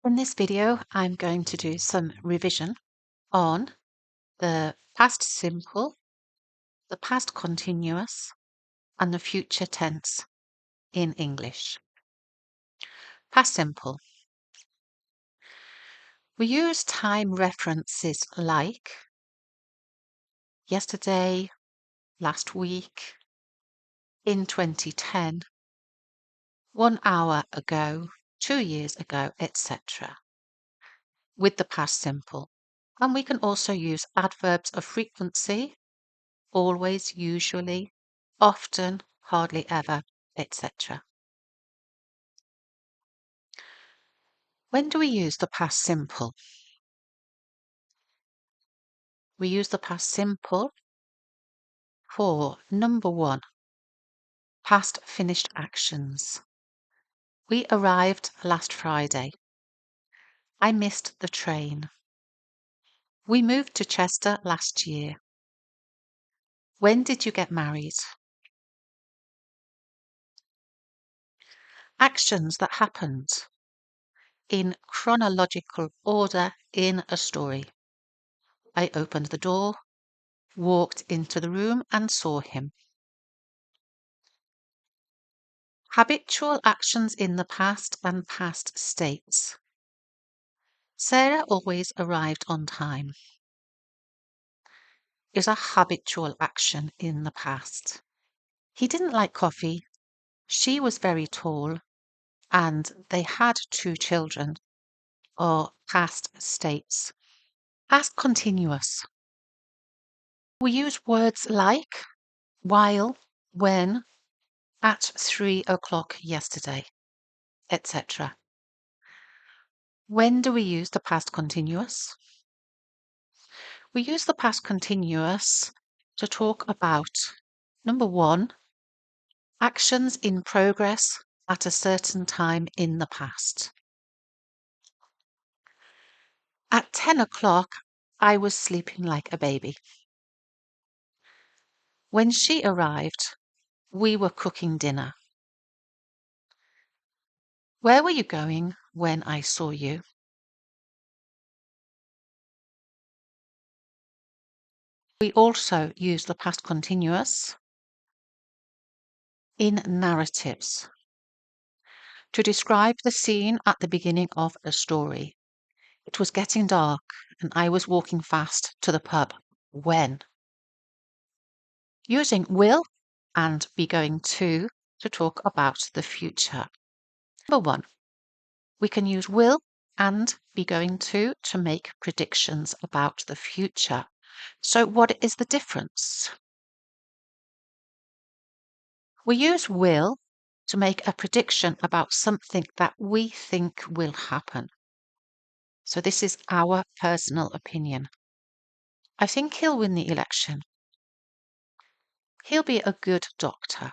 In this video, I'm going to do some revision on the past simple, the past continuous, and the future tense in English. Past simple. We use time references like yesterday, last week, in 2010, 1 hour ago, 2 years ago, etc. with the past simple. And we can also use adverbs of frequency, always, usually, often, hardly ever, etc. When do we use the past simple? We use the past simple for number 1, past finished actions. We arrived last Friday. I missed the train. We moved to Chester last year. When did you get married? Actions that happened in chronological order in a story. I opened the door, walked into the room and saw him. Habitual actions in the past and past states. Sarah always arrived on time. Is a habitual action in the past. He didn't like coffee. She was very tall. And they had 2 children. Or past states. Past continuous. We use words like while, when, at 3 o'clock yesterday, etc. When do we use the past continuous? We use the past continuous to talk about number 1, actions in progress at a certain time in the past. At 10 o'clock, I was sleeping like a baby. When she arrived, we were cooking dinner. Where were you going when I saw you? We also use the past continuous in narratives to describe the scene at the beginning of a story. It was getting dark and I was walking fast to the pub. When? Using will and be going to talk about the future. Number 1, we can use will and be going to make predictions about the future. So what is the difference? We use will to make a prediction about something that we think will happen. So this is our personal opinion. I think he'll win the election. He'll be a good doctor.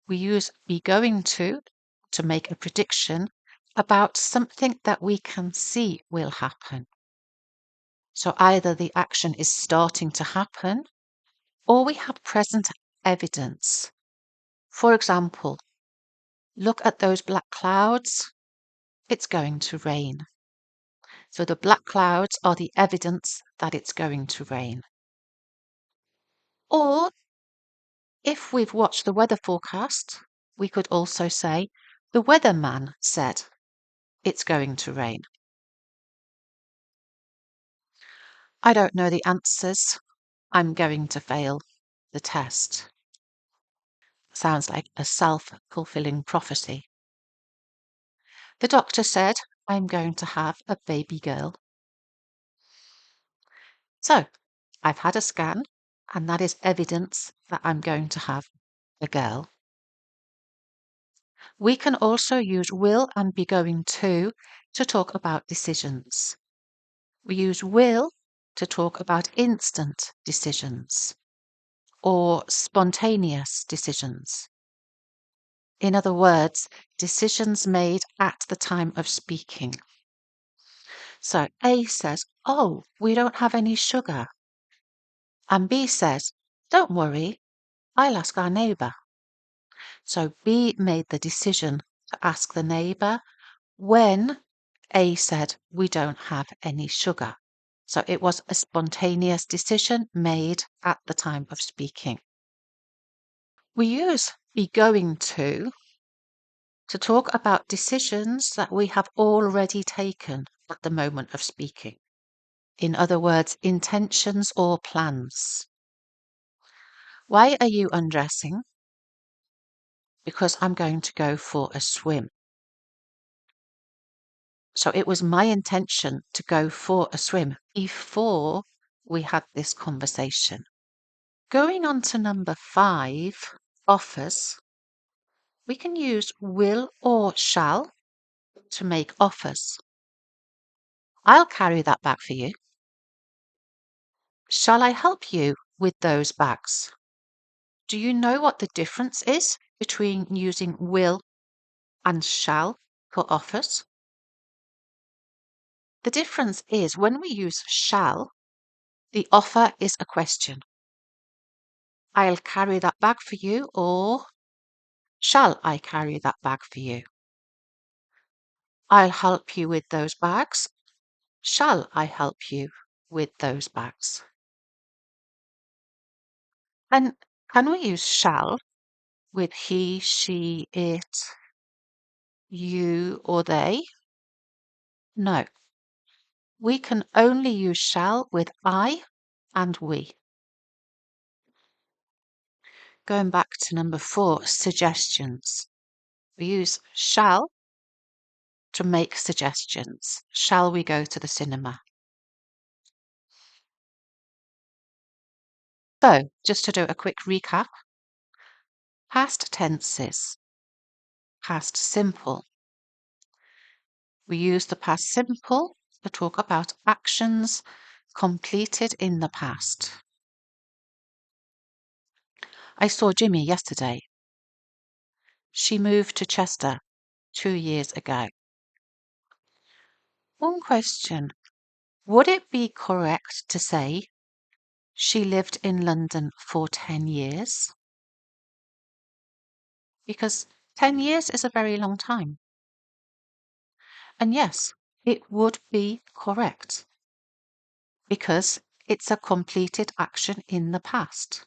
We use be going to make a prediction about something that we can see will happen. So either the action is starting to happen or we have present evidence. For example, look at those black clouds. It's going to rain. So the black clouds are the evidence that it's going to rain. Or if we've watched the weather forecast, we could also say the weatherman said it's going to rain. I don't know the answers. I'm going to fail the test. Sounds like a self-fulfilling prophecy. The doctor said I'm going to have a baby girl. So, I've had a scan, and that is evidence that I'm going to have a girl. We can also use will and be going to talk about decisions. We use will to talk about instant decisions or spontaneous decisions. In other words, decisions made at the time of speaking. So A says, oh, we don't have any sugar. And B says, don't worry, I'll ask our neighbour. So B made the decision to ask the neighbour when A said, "We don't have any sugar." So it was a spontaneous decision made at the time of speaking. We use be going to talk about decisions that we have already taken at the moment of speaking. In other words, intentions or plans. Why are you undressing? Because I'm going to go for a swim. So it was my intention to go for a swim before we had this conversation. Going on to number 5, offers. We can use will or shall to make offers. I'll carry that bag for you. Shall I help you with those bags? Do you know what the difference is between using will and shall for offers? The difference is when we use shall, the offer is a question. I'll carry that bag for you, or shall I carry that bag for you? I'll help you with those bags. Shall I help you with those bags? And can we use shall with he, she, it, you, or they? No. We can only use shall with I and we. Going back to number 4, suggestions. We use shall to make suggestions. Shall we go to the cinema? So, just to do a quick recap, past tenses, past simple. We use the past simple to talk about actions completed in the past. I saw Jimmy yesterday. She moved to Chester 2 years ago. One question. Would it be correct to say she lived in London for 10 years? Because 10 years is a very long time. And yes, it would be correct because it's a completed action in the past.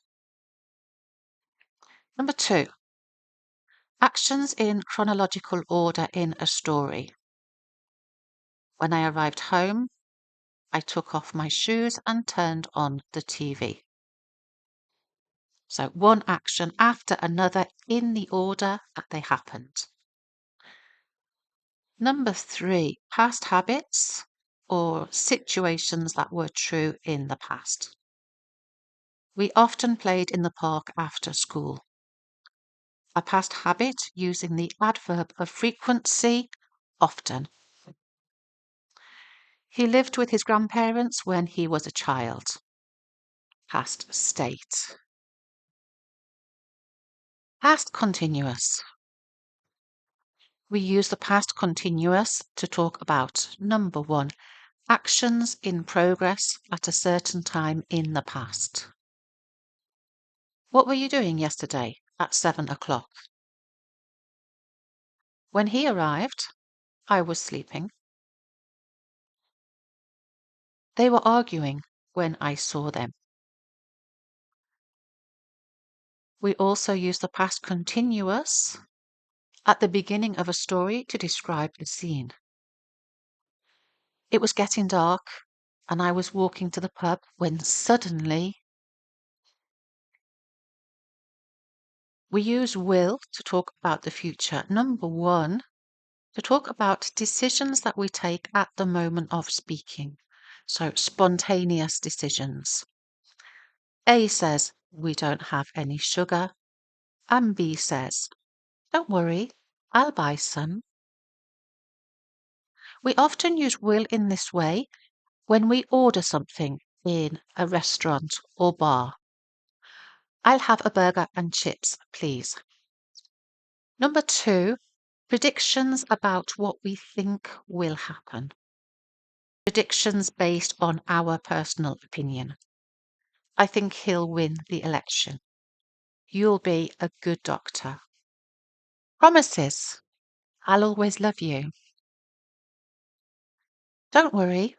Number 2, actions in chronological order in a story. When I arrived home, I took off my shoes and turned on the TV. So one action after another in the order that they happened. Number 3, past habits or situations that were true in the past. We often played in the park after school. A past habit using the adverb of frequency, often. He lived with his grandparents when he was a child. Past state. Past continuous. We use the past continuous to talk about number 1, actions in progress at a certain time in the past. What were you doing yesterday at 7 o'clock? When he arrived, I was sleeping. They were arguing when I saw them. We also use the past continuous at the beginning of a story to describe the scene. It was getting dark and I was walking to the pub when suddenly we use will to talk about the future. Number 1, to talk about decisions that we take at the moment of speaking. So spontaneous decisions. A says, "We don't have any sugar." And B says, "Don't worry, I'll buy some." We often use will in this way when we order something in a restaurant or bar. I'll have a burger and chips, please. Number 2, predictions about what we think will happen. Predictions based on our personal opinion. I think he'll win the election. You'll be a good doctor. Promises. I'll always love you. Don't worry,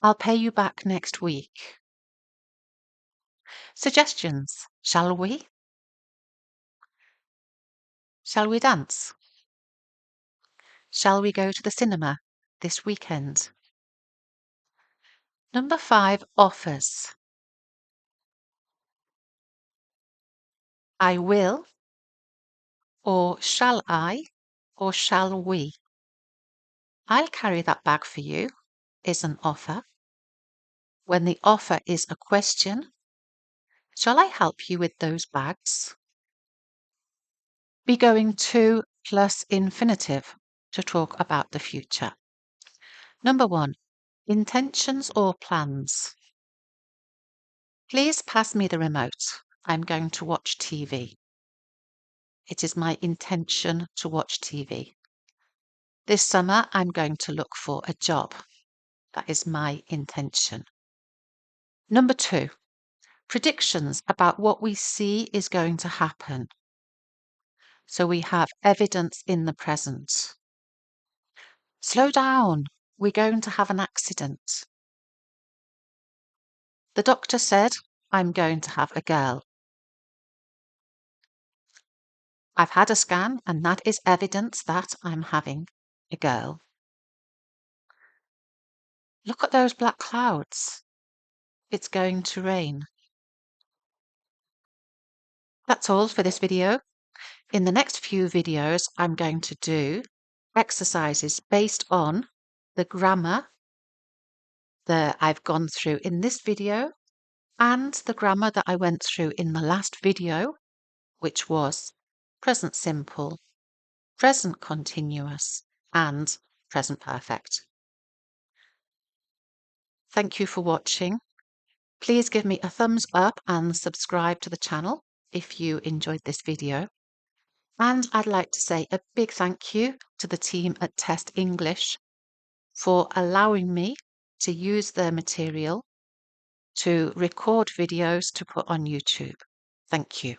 I'll pay you back next week. Suggestions, shall we? Shall we dance? Shall we go to the cinema this weekend? Number 5, offers. I will, or shall I, or shall we? I'll carry that bag for you is an offer. When the offer is a question, shall I help you with those bags? Be going to plus infinitive to talk about the future. Number 1, intentions or plans. Please pass me the remote. I'm going to watch TV. It is my intention to watch TV. This summer, I'm going to look for a job. That is my intention. Number 2, predictions about what we see is going to happen. So we have evidence in the present. Slow down. We're going to have an accident. The doctor said, I'm going to have a girl. I've had a scan and that is evidence that I'm having a girl. Look at those black clouds. It's going to rain. That's all for this video. In the next few videos, I'm going to do exercises based on the grammar that I've gone through in this video and the grammar that I went through in the last video, which was present simple, present continuous, and present perfect. Thank you for watching. Please give me a thumbs up and subscribe to the channel if you enjoyed this video. And I'd like to say a big thank you to the team at Test English for allowing me to use their material to record videos to put on YouTube. Thank you.